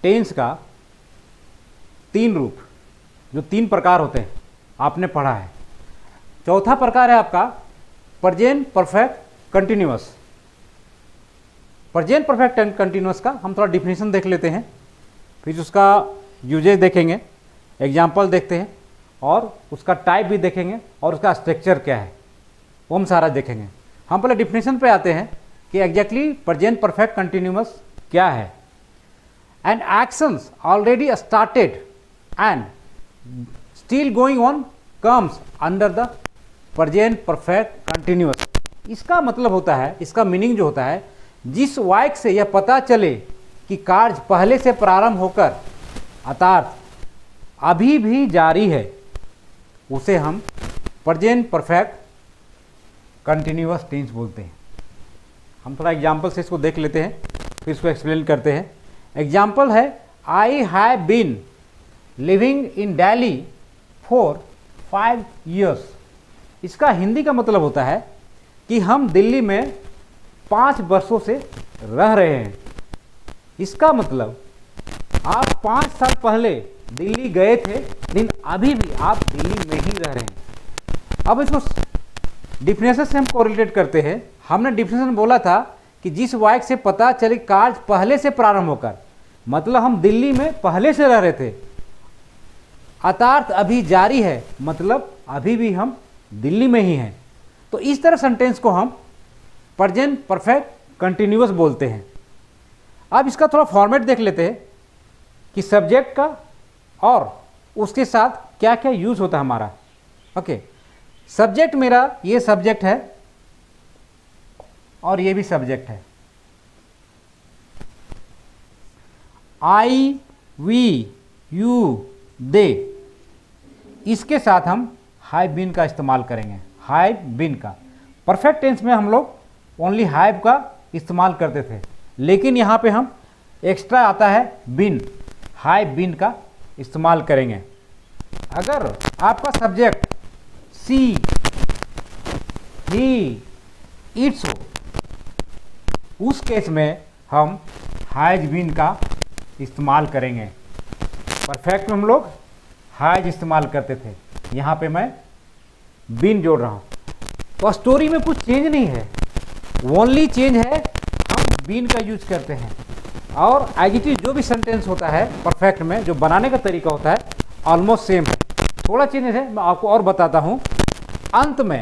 Tense का 3 रूप, जो 3 प्रकार होते हैं आपने पढ़ा है। चौथा प्रकार है आपका present perfect continuous. Present perfect continuous का हम थोड़ा डिफिनेशन देख लेते हैं, फिर उसका यूजेज देखेंगे, एग्जाम्पल देखते हैं और उसका टाइप भी देखेंगे और उसका स्ट्रक्चर क्या है वो हम सारा देखेंगे। हम पहले डिफिनेशन पे आते हैं कि एग्जैक्टली प्रेजेंट परफेक्ट कंटिन्यूअस क्या है। And actions already started and still going on comes under the present perfect continuous. इसका मतलब होता है, इसका मीनिंग जो होता है, जिस वाक्य से यह पता चले कि कार्य पहले से प्रारंभ होकर अर्थात अभी भी जारी है, उसे हम प्रेजेंट परफेक्ट कंटिन्यूअस टेंस बोलते हैं। हम थोड़ा एग्जाम्पल से इसको देख लेते हैं, फिर इसको एक्सप्लेन करते हैं। एग्जाम्पल है, I have been living in Delhi for 5 years। इसका हिंदी का मतलब होता है कि हम दिल्ली में 5 वर्षों से रह रहे हैं। इसका मतलब आप 5 साल पहले दिल्ली गए थे, लेकिन अभी भी आप दिल्ली में ही रह रहे हैं। अब इसको डिफिनेशन से हम कोरिलेट करते हैं। हमने डिफिनेशन बोला था कि जिस वाक्य से पता चले कार्य पहले से प्रारंभ होकर, मतलब हम दिल्ली में पहले से रह रहे थे। अर्थात अभी जारी है, मतलब अभी भी हम दिल्ली में ही हैं। तो इस तरह सेंटेंस को हम प्रेजेंट परफेक्ट कंटिन्यूअस बोलते हैं। अब इसका थोड़ा फॉर्मेट देख लेते हैं कि सब्जेक्ट का और उसके साथ क्या क्या यूज होता है हमारा। ओके, सब्जेक्ट मेरा ये सब्जेक्ट है और ये भी सब्जेक्ट है। आई, वी, यू, दे, इसके साथ हम हैव बीन का इस्तेमाल करेंगे। हैव बीन का परफेक्ट टेंस में हम लोग ओनली हैव का इस्तेमाल करते थे, लेकिन यहाँ पे हम एक्स्ट्रा आता है बीन, हैव बीन का इस्तेमाल करेंगे। अगर आपका सब्जेक्ट सी, ही, इट्स हो, उस केस में हम हैज बीन का इस्तेमाल करेंगे। परफेक्ट में हम लोग हैज इस्तेमाल करते थे, यहाँ पे मैं बीन जोड़ रहा हूँ। तो स्टोरी में कुछ चेंज नहीं है, ओनली चेंज है हम बीन का यूज करते हैं। और एडजेक्टिव जो भी सेंटेंस होता है परफेक्ट में, जो बनाने का तरीका होता है ऑलमोस्ट सेम है। थोड़ा चेंज है, मैं आपको और बताता हूँ। अंत में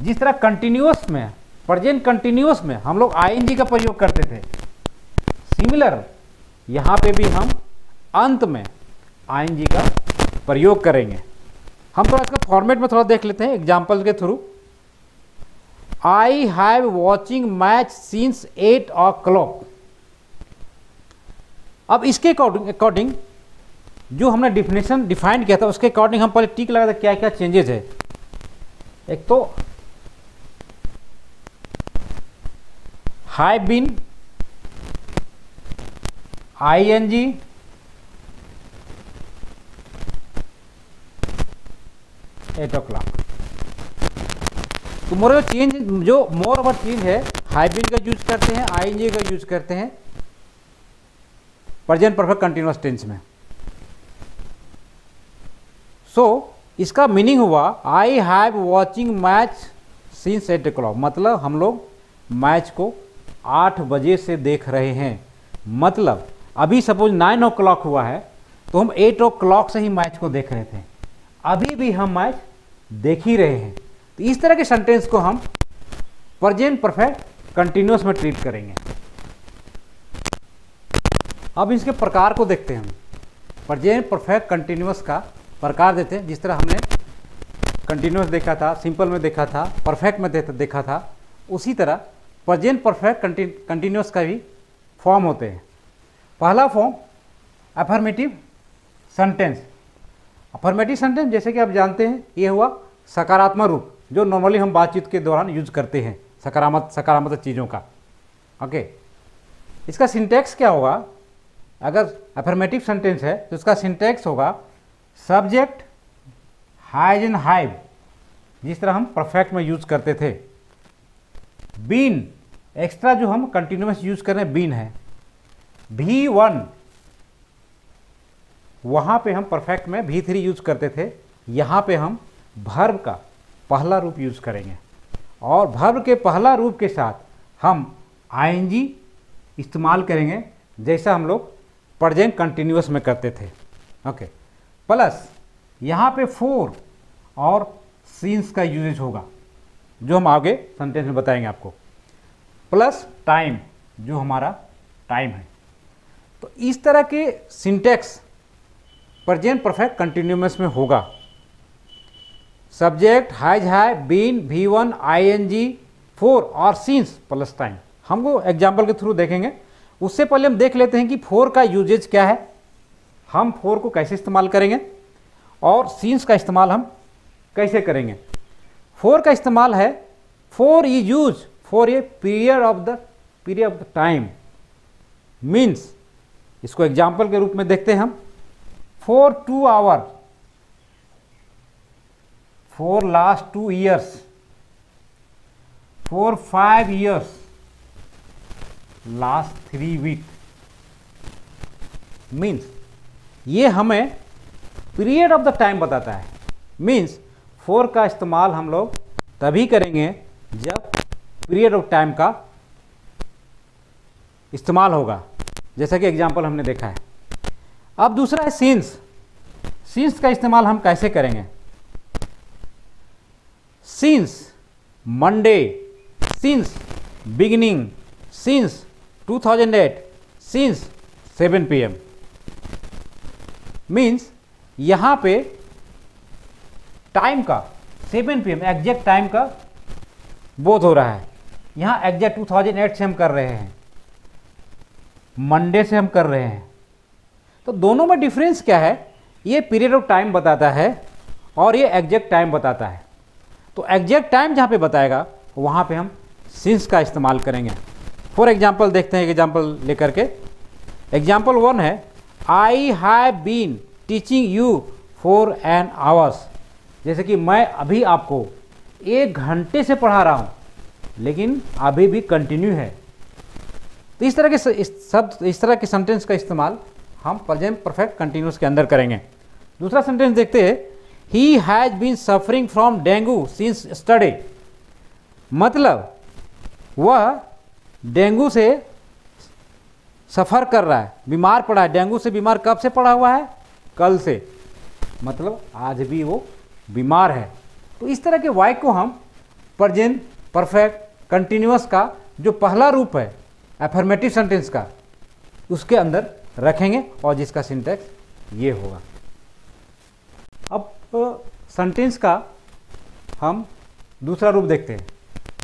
जिस तरह कंटिन्यूअस में, प्रेजेंट कंटिन्यूअस में हम लोग आईएनजी का प्रयोग करते थे, सिमिलर यहाँ पे भी हम अंत में आईएनजी का प्रयोग करेंगे। हम थोड़ा इसका फॉर्मेट में थोड़ा देख लेते हैं एग्जाम्पल के through. I have watching match since 8 o'clock। अब इसके अकॉर्डिंग जो हमने डिफिनेशन डिफाइन किया था, उसके अकॉर्डिंग हम पहले टिक लगा था क्या क्या चेंजेस है। एक तो have been, ING, at o'clock. तो मोर चेंज, जो मोर ओवर चेंज है, हैव बीन का यूज करते हैं, आईएनजी का यूज करते हैं प्रेजेंट परफेक्ट कंटिन्यूअस टेंस में। सो इसका मीनिंग हुआ I have watching match since 8 o'clock, मतलब हम लोग मैच को 8 बजे से देख रहे हैं। मतलब अभी सपोज 9 o'clock हुआ है तो हम 8 o'clock से ही मैच को देख रहे थे, अभी भी हम मैच देख ही रहे हैं। तो इस तरह के सेंटेंस को हम प्रेजेंट परफेक्ट कंटिन्यूअस में ट्रीट करेंगे। अब इसके प्रकार को देखते हैं हम। प्रेजेंट परफेक्ट कंटिन्यूअस का प्रकार देते हैं। जिस तरह हमने कंटिन्यूअस देखा था, सिंपल में देखा था, परफेक्ट में देखा था, उसी तरह प्रेजेंट परफेक्ट कंटिन्यूअस का भी फॉर्म होते हैं। पहला form affirmative sentence. Affirmative sentence जैसे कि आप जानते हैं ये हुआ सकारात्मक रूप, जो नॉर्मली हम बातचीत के दौरान यूज करते हैं सकारात्मक चीज़ों का। ओके, इसका सिंटैक्स क्या होगा? अगर अफर्मेटिव सेंटेंस है तो इसका सिंटैक्स होगा सब्जेक्ट हैज एंड हैव, जिस तरह हम परफेक्ट में यूज करते थे। बीन, एक्स्ट्रा जो हम कंटिन्यूअस यूज कर रहे हैं बीन है। V1 वहाँ पे हम परफेक्ट में V3 यूज करते थे, यहाँ पे हम वर्ब का पहला रूप यूज करेंगे और वर्ब के पहला रूप के साथ हम ing इस्तेमाल करेंगे जैसा हम लोग प्रेजेंट कंटिन्यूअस में करते थे। ओके, प्लस यहाँ पे फोर और सीन्स का यूजेज होगा जो हम आगे सेंटेंस में बताएंगे आपको, प्लस टाइम जो हमारा टाइम है। तो इस तरह के सिंटेक्स प्रेजेंट परफेक्ट कंटिन्यूअस में होगा। Subject has been V1 ing for और सीन्स प्लस टाइम। हमको एग्जाम्पल के थ्रू देखेंगे। उससे पहले हम देख लेते हैं कि फोर का यूजेज क्या है, हम फोर को कैसे इस्तेमाल करेंगे और सीन्स का इस्तेमाल हम कैसे करेंगे। फोर का इस्तेमाल है, for is use for a period of the time, means इसको एग्जाम्पल के रूप में देखते हैं हम। For 2 hour, for last 2 years, for 5 years, last 3 week. Means ये हमें पीरियड ऑफ द टाइम बताता है। मीन्स फोर का इस्तेमाल हम लोग तभी करेंगे जब पीरियड ऑफ टाइम का इस्तेमाल होगा, जैसा कि एग्जाम्पल हमने देखा है। अब दूसरा है सीन्स। सीन्स का इस्तेमाल हम कैसे करेंगे। Scenes Monday, scenes beginning, scenes 2008, scenes 7 PM। Means यहाँ पे टाइम का 7 PM एग्जैक्ट टाइम का बोध हो रहा है। यहाँ एग्जैक्ट 2008 से हम कर रहे हैं, मंडे से हम कर रहे हैं। तो दोनों में डिफरेंस क्या है, ये पीरियड ऑफ टाइम बताता है और ये एग्जैक्ट टाइम बताता है। तो एग्जैक्ट टाइम जहाँ पे बताएगा वहाँ पे हम सिंस का इस्तेमाल करेंगे। फॉर एग्जाम्पल देखते हैं, एग्जाम्पल लेकर के। एग्जाम्पल 1 है, I have been teaching you for an hours. जैसे कि मैं अभी आपको 1 घंटे से पढ़ा रहा हूँ, लेकिन अभी भी कंटिन्यू है। तो इस तरह के सेंटेंस का इस्तेमाल हम प्रेजेंट परफेक्ट कंटिन्यूअस के अंदर करेंगे। दूसरा सेंटेंस देखते हैं, he has been suffering from dengue since Saturday. मतलब वह डेंगू से सफ़र कर रहा है, बीमार पड़ा है। डेंगू से बीमार कब से पड़ा हुआ है, कल से, मतलब आज भी वो बीमार है। तो इस तरह के वाक्य को हम प्रेजेंट परफेक्ट कंटिन्यूअस का जो पहला रूप है एफर्मेटिव सेंटेंस का, उसके अंदर रखेंगे और जिसका सिंटैक्स ये होगा। अब सेंटेंस का हम दूसरा रूप देखते हैं।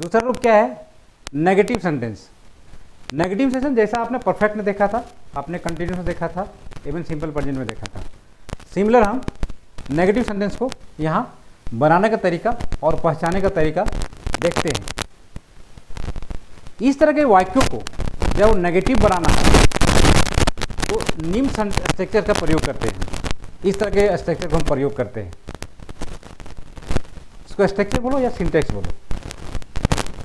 दूसरा रूप क्या है, नेगेटिव सेंटेंस। नेगेटिव सेंटेंस जैसा आपने परफेक्ट में देखा था, आपने कंटिन्यूस में देखा था, इवन सिंपल प्रेजेंट में देखा था। सिमिलर हम नेगेटिव सेंटेंस को यहाँ बनाने का तरीका और पहचाने का तरीका देखते हैं। इस तरह के वाक्यों को जब नेगेटिव बनाना है तो निम्न स्ट्रक्चर का प्रयोग करते हैं। इस तरह के स्ट्रक्चर को हम प्रयोग करते हैं। इसको स्ट्रक्चर बोलो या सिंटैक्स बोलो।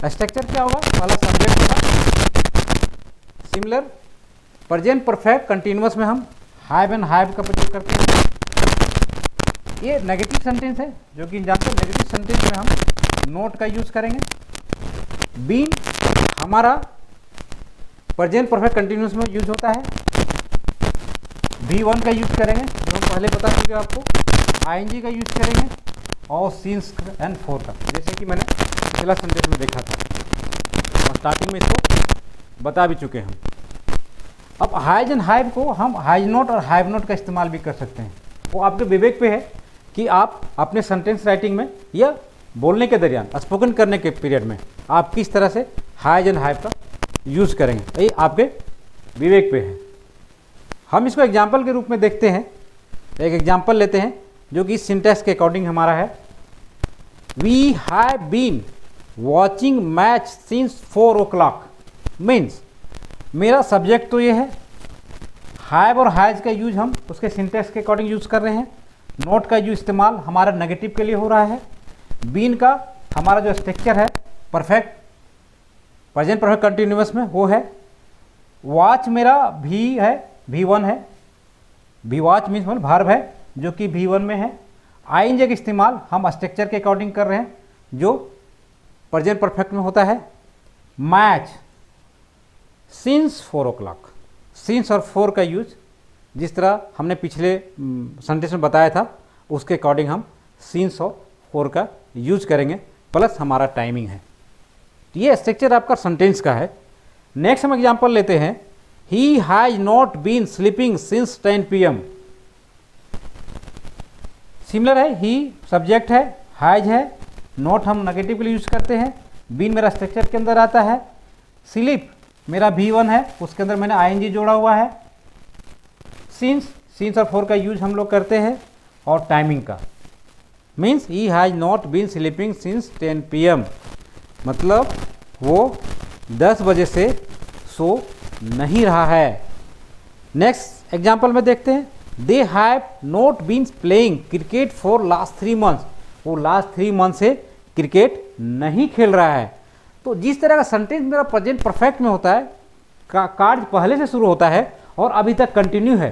स्ट्रक्चर क्या होगा, पहला सब्जेक्ट होगा। सिमिलर प्रेजेंट परफेक्ट कंटिन्यूअस में हम हैव एंड हैव का प्रयोग करते हैं। ये नेगेटिव सेंटेंस है, जो कि जानते हैं नेगेटिव सेंटेंस में हम नोट का यूज करेंगे। बीन हमारा प्रेजेंट परफेक्ट कंटिन्यूअस में यूज होता है। V1 का यूज करेंगे, जो हम पहले बता चुके आपको। ing का यूज करेंगे और सीन्स एंड फोर का, जैसे कि मैंने पिछला सेंटेंस में देखा था और स्टार्टिंग में इसको बता भी चुके हैं। अब हैज एंड हैव को हम हैज नॉट और हैव नॉट का इस्तेमाल भी कर सकते हैं। वो आपके विवेक पे है कि आप अपने सेंटेंस राइटिंग में या बोलने के दरमियान, स्पोकन करने के पीरियड में आप किस तरह से हैज एंड हैव का यूज़ करेंगे, ये आपके विवेक पे है। हम इसको एग्जाम्पल के रूप में देखते हैं। एक एग्जाम्पल लेते हैं जो कि सिंटैक्स के अकॉर्डिंग हमारा है। We have been watching match since 4 o'clock। Means मेरा सब्जेक्ट तो ये है, हैव और हैज का यूज हम उसके सिंटैक्स के अकॉर्डिंग यूज कर रहे हैं। नोट का यूज इस्तेमाल हमारा नेगेटिव के लिए हो रहा है। बीन का हमारा जो स्ट्रक्चर है परफेक्ट प्रेजेंट परफेक्ट कंटिन्यूअस में वो है। वॉच मेरा भी है, V1 है। वी वॉच मीन्स मतलब वर्ब है जो कि V1 में है। आईएनजी का इस्तेमाल हम स्ट्रक्चर के अकॉर्डिंग कर रहे हैं जो प्रेजेंट परफेक्ट में होता है। मैच सिंस 4 o'clock, सिंस और 4 का यूज जिस तरह हमने पिछले सेंटेंस में बताया था उसके अकॉर्डिंग हम सिंस और 4 का यूज करेंगे, प्लस हमारा टाइमिंग है। ये स्ट्रक्चर आपका सेंटेंस का है। नेक्स्ट हम एग्जांपल लेते हैं, he has not been sleeping since 10 PM। Similar है, ही सब्जेक्ट है, हैज है, नॉट हम नेगेटिव के लिए यूज करते हैं, बीन मेरा स्ट्रक्चर के अंदर आता है, स्लीप मेरा V1 है उसके अंदर मैंने आईएनजी जोड़ा हुआ है, सिंस और 4 का यूज हम लोग करते हैं, और टाइमिंग का means he has not been sleeping since 10 PM, मतलब वो 10 बजे से सो नहीं रहा है। नेक्स्ट एग्जाम्पल में देखते हैं, they have not been playing cricket for last 3 months, वो लास्ट 3 months से क्रिकेट नहीं खेल रहा है। तो जिस तरह का सेंटेंस मेरा प्रेजेंट परफेक्ट में होता है, कार्य पहले से शुरू होता है और अभी तक कंटिन्यू है,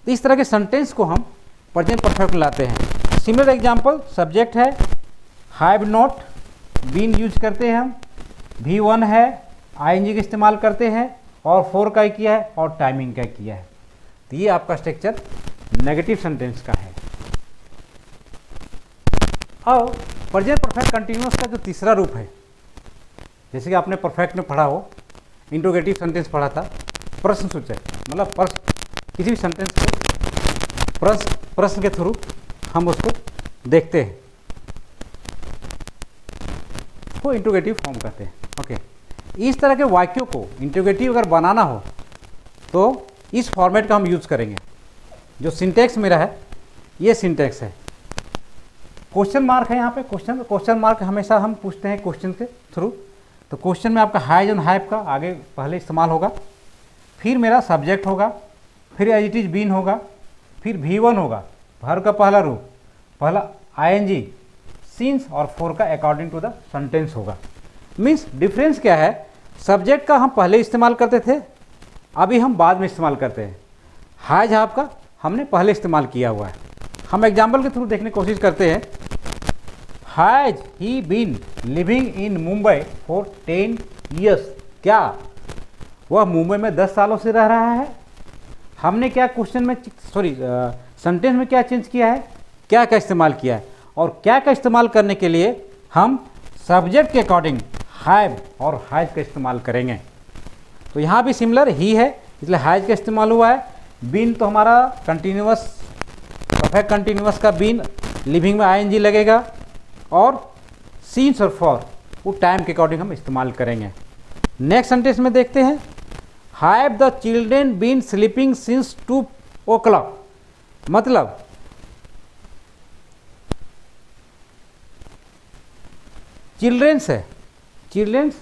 तो इस तरह के सेंटेंस को हम प्रेजेंट परफेक्ट में लाते हैं। सिमिलर एग्जाम्पल, सब्जेक्ट है, हैव नॉट बीन यूज करते हैं हम, V1 है, आईएनजी का इस्तेमाल करते हैं, और 4 का किया है और टाइमिंग का किया है। तो ये आपका स्ट्रक्चर नेगेटिव सेंटेंस का है। और प्रेजेंट परफेक्ट कंटिन्यूअस का जो तीसरा रूप है, जैसे कि आपने परफेक्ट में पढ़ा हो, इंट्रोगेटिव सेंटेंस पढ़ा था, प्रश्नसूचक, मतलब किसी भी सेंटेंस को प्रश्न के थ्रू हम उसको देखते हैं, वो इंट्रोगेटिव फॉर्म कहते हैं। ओके, इस तरह के वाक्यों को इंट्रोगेटिव अगर बनाना हो तो इस फॉर्मेट का हम यूज करेंगे। जो सिंटेक्स मेरा है ये सिंटेक्स है, क्वेश्चन मार्क है यहाँ पे, क्वेश्चन मार्क हमेशा हम पूछते हैं क्वेश्चन के थ्रू। तो क्वेश्चन में आपका हैज और हैव का आगे पहले इस्तेमाल होगा, फिर मेरा सब्जेक्ट होगा, फिर एज इट इज बीन होगा, फिर V1 होगा, वर्ब का पहला रूप, पहला आईएनजी, सिंस और 4 का अकॉर्डिंग टू द सेंटेंस होगा। मीन्स डिफरेंस क्या है, सब्जेक्ट का हम पहले इस्तेमाल करते थे, अभी हम बाद में इस्तेमाल करते हैं। हैज हैव का हमने पहले इस्तेमाल किया हुआ है। हम एग्जाम्पल के थ्रू देखने की कोशिश करते हैं। Has he been living in Mumbai for 10 years, क्या वह मुंबई में 10 सालों से रह रहा है? हमने क्या क्वेश्चन में सेंटेंस में क्या चेंज किया है, क्या का इस्तेमाल किया है, और क्या का इस्तेमाल करने के लिए हम सब्जेक्ट के अकॉर्डिंग हैव और हैज का इस्तेमाल करेंगे। तो यहाँ भी सिमिलर ही है, इसलिए हैज का इस्तेमाल हुआ है। बीन तो हमारा कंटिन्यूअस, परफेक्ट कंटिन्यूअस का बीन, लिविंग में आईएनजी लगेगा, और सीन्स और फॉर वो टाइम के अकॉर्डिंग हम इस्तेमाल करेंगे। नेक्स्ट सेंटेंस में देखते हैं, have the children been sleeping since 2 o'clock, मतलब चिल्ड्रेंस है, चिल्ड्रेंस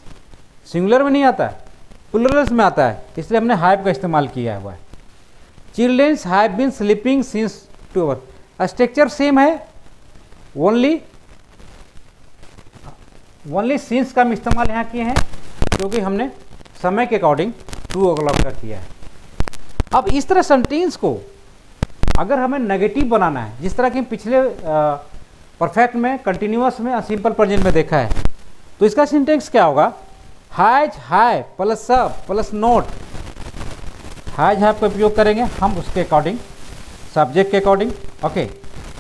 सिंगुलर में नहीं आता है, प्लूरल्स में आता है, इसलिए हमने हैव का इस्तेमाल किया हुआ है। Childrens have been sleeping since 2 hours, structure same है, ओनली सिंस का हम इस्तेमाल यहाँ किए हैं क्योंकि हमने समय के अकॉर्डिंग 2 o'clock का किया है। अब इस तरह सेंटेंस को अगर हमें नेगेटिव बनाना है, जिस तरह कि हम पिछले परफेक्ट में, कंटिन्यूअस में, सिंपल प्रेजेंट में देखा है, तो इसका सिंटेक्स क्या होगा, हैज हैव प्लस सब प्लस नोट, हैज हैव का उपयोग करेंगे हम उसके अकॉर्डिंग, सब्जेक्ट के अकॉर्डिंग। ओके,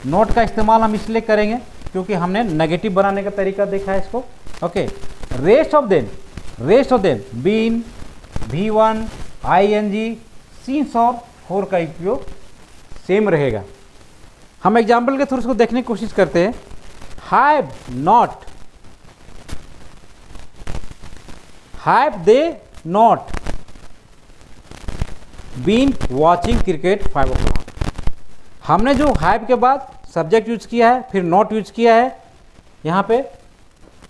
नोट का इस्तेमाल हम इसलिए करेंगे क्योंकि हमने नेगेटिव बनाने का तरीका देखा है इसको। Okay, rest of them been, V1, I N G, since और 4 का उपयोग सेम रहेगा। हम एग्जाम्पल के थ्रू इसको देखने की कोशिश करते हैं। Have they not been watching cricket 5 o'clock, हमने जो हैव के बाद सब्जेक्ट यूज किया है, फिर नॉट यूज किया है यहाँ पे,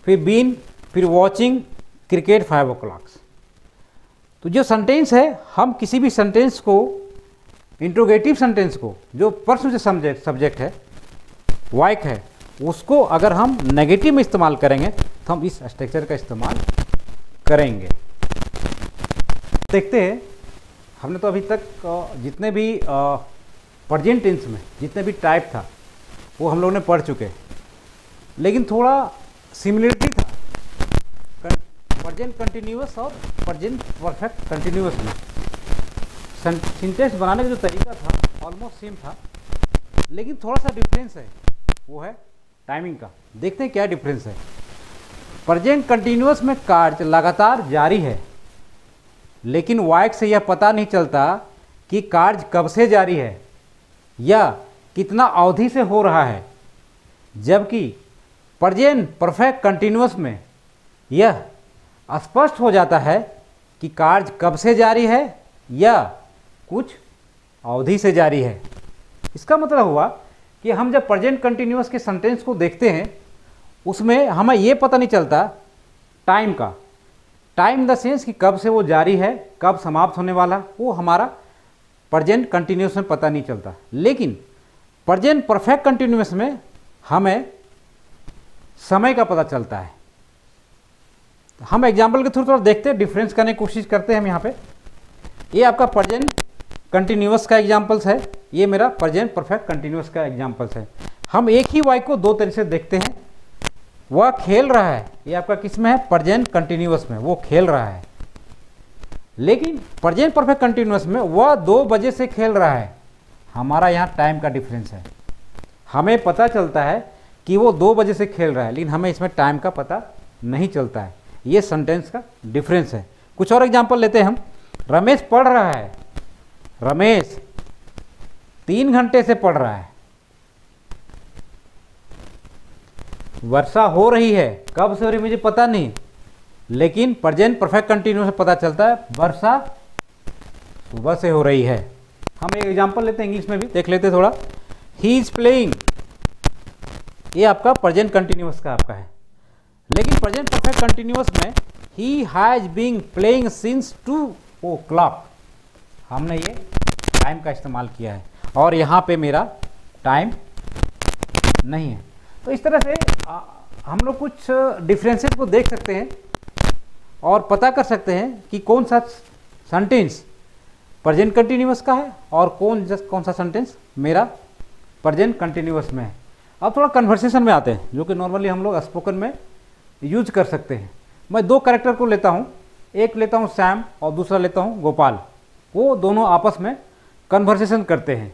फिर बीन, फिर वॉचिंग क्रिकेट 5 o'clock। तो जो सेंटेंस है, हम किसी भी सेंटेंस को, इंट्रोगेटिव सेंटेंस को, जो प्रश्न से सब्जेक्ट है, वाइक है, उसको अगर हम नेगेटिव में इस्तेमाल करेंगे तो हम इस स्ट्रक्चर का इस्तेमाल करेंगे। देखते हैं, हमने तो अभी तक जितने भी प्रेजेंट टेंस में जितने भी टाइप था वो हम लोग ने पढ़ चुके हैं, लेकिन थोड़ा सिमिलरिटी था प्रेजेंट कंटिन्यूअस और प्रेजेंट परफेक्ट कंटिन्यूअस में। सिंटेक्स बनाने का जो तरीका था ऑलमोस्ट सेम था, लेकिन थोड़ा सा डिफरेंस है, वो है टाइमिंग का। देखते हैं क्या डिफरेंस है। प्रेजेंट कंटिन्यूअस में कार्य लगातार जारी है, लेकिन वाक्य से यह पता नहीं चलता कि कार्य कब से जारी है या कितना अवधि से हो रहा है, जबकि प्रेजेंट परफेक्ट कंटिन्यूअस में यह स्पष्ट हो जाता है कि कार्य कब से जारी है या कुछ अवधि से जारी है। इसका मतलब हुआ कि हम जब प्रेजेंट कंटिन्यूअस के सेंटेंस को देखते हैं उसमें हमें ये पता नहीं चलता टाइम का, टाइम इन द सेंस कि कब से वो जारी है, कब समाप्त होने वाला, वो हमारा प्रेजेंट कंटिन्यूअस में पता नहीं चलता। लेकिन प्रेजेंट परफेक्ट कंटिन्यूअस में हमें समय का पता चलता है। हम एग्जाम्पल के थ्रू थोड़ा देखते हैं, डिफरेंस करने की कोशिश करते हैं हम यहाँ पे। ये आपका प्रेजेंट कंटिन्यूअस का एग्जाम्पल्स है, ये मेरा प्रेजेंट परफेक्ट कंटिन्यूअस का एग्जाम्पल्स है। हम एक ही वाक्य को दो तरीके से देखते हैं। वह खेल रहा है, ये आपका किस में है, प्रेजेंट कंटिन्यूअस में, वो खेल रहा है। लेकिन प्रेजेंट परफेक्ट कंटिन्यूअस में वह 2 बजे से खेल रहा है। हमारा यहाँ टाइम का डिफरेंस है। हमें पता चलता है कि वो 2 बजे से खेल रहा है, लेकिन हमें इसमें टाइम का पता नहीं चलता है। ये सेंटेंस का डिफरेंस है। कुछ और एग्जाम्पल लेते हैं हम। रमेश पढ़ रहा है, रमेश 3 घंटे से पढ़ रहा है। वर्षा हो रही है, कब से हो रही है मुझे पता नहीं, लेकिन प्रेजेंट परफेक्ट कंटिन्यूअस में पता चलता है वर्षा सुबह से हो रही है। हम एक एग्जांपल लेते हैं, इंग्लिश में भी देख लेते हैं थोड़ा। ही इज प्लेइंग, ये आपका प्रेजेंट कंटिन्यूअस का आपका है, लेकिन प्रेजेंट परफेक्ट कंटिन्यूअस में he has been playing since 2 o'clock, हमने ये टाइम का इस्तेमाल किया है और यहाँ पे मेरा टाइम नहीं है। तो इस तरह से हम लोग कुछ डिफरेंसेस को देख सकते हैं और पता कर सकते हैं कि कौन सा सेंटेंस प्रेजेंट कंटिन्यूअस का है और कौन सा सेंटेंस मेरा प्रेजेंट कंटिन्यूअस में है। अब थोड़ा कन्वर्सेशन में आते हैं, जो कि नॉर्मली हम लोग स्पोकन में यूज कर सकते हैं। मैं 2 कैरेक्टर को लेता हूँ, एक लेता हूँ सैम और दूसरा लेता हूँ गोपाल। वो दोनों आपस में कन्वर्सेशन करते हैं।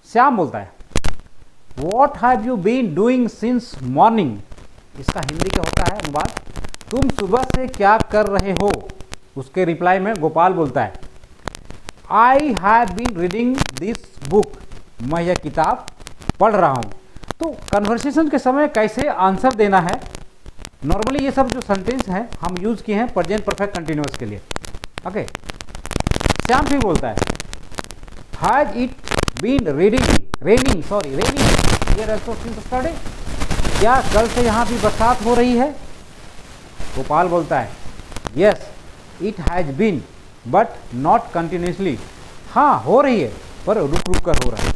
श्याम बोलता है what have you been doing since morning, इसका हिंदी क्या होता है अनुवाद, तुम सुबह से क्या कर रहे हो। उसके रिप्लाई में गोपाल बोलता है I have been reading this book, मैं यह किताब पढ़ रहा हूँ। तो कन्वर्सेशन के समय कैसे आंसर देना है, नॉर्मली ये सब जो सेंटेंस हैं हम यूज किए हैं प्रेजेंट परफेक्ट कंटिन्यूअस के लिए। ओके, श्याम फिर बोलता है has it been raining, here also since yesterday, क्या कल से यहाँ भी बरसात हो रही है। गोपाल बोलता है yes it has been but not continuously, हाँ हो रही है पर रुक रुक कर हो रहा है।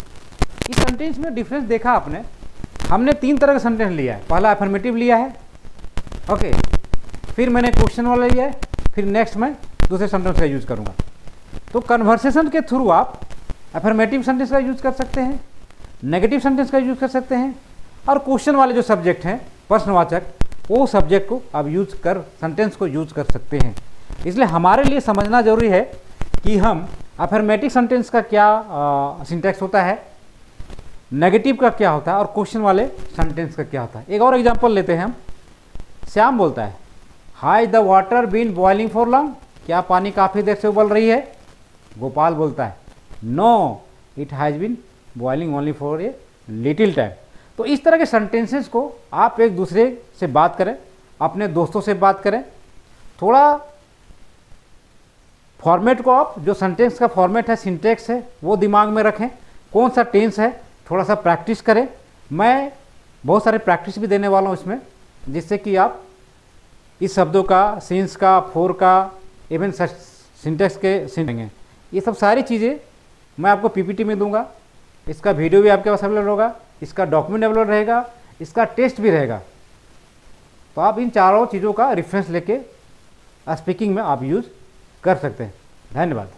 इस सेंटेंस में डिफरेंस देखा आपने, हमने 3 तरह का सेंटेंस लिया है। पहला अफर्मेटिव लिया है, ओके, फिर मैंने क्वेश्चन वाला लिया है, फिर नेक्स्ट मैं दूसरे सेंटेंस का यूज करूँगा। तो कन्वर्सेशन के थ्रू आप अफर्मेटिव सेंटेंस का यूज कर सकते हैं, नेगेटिव सेंटेंस का यूज कर सकते हैं, और क्वेश्चन वाले जो सब्जेक्ट हैं प्रश्नवाचक, वो सब्जेक्ट को आप यूज कर सेंटेंस को यूज कर सकते हैं। इसलिए हमारे लिए समझना जरूरी है कि हम अफर्मेटिव सेंटेंस का क्या सिंटैक्स होता है, नेगेटिव का क्या होता है और क्वेश्चन वाले सेंटेंस का क्या होता है। एक और एग्जांपल लेते हैं हम। श्याम बोलता है hi the water been boiling for long, क्या पानी काफ़ी देर से उबल रही है। गोपाल बोलता है no it has been boiling only for a little time. तो इस तरह के सेंटेंसेस को आप एक दूसरे से बात करें, अपने दोस्तों से बात करें, थोड़ा फॉर्मेट को आप जो सेंटेंस का फॉर्मेट है, सिंटेक्स है, वो दिमाग में रखें, कौन सा टेंस है, थोड़ा सा प्रैक्टिस करें। मैं बहुत सारे प्रैक्टिस भी देने वाला हूँ इसमें, जिससे कि आप इस शब्दों का, सिंस का, फोर का, इवन सिंटेक्स के सिंटेंगे, ये सब सारी चीज़ें मैं आपको पीपीटी में दूंगा। इसका वीडियो भी आपके पास अवेलेबल होगा, इसका डॉक्यूमेंट अवेलेबल रहेगा, इसका टेस्ट भी रहेगा। तो आप इन चारों चीज़ों का रेफरेंस लेके स्पीकिंग में आप यूज़ कर सकते हैं। धन्यवाद।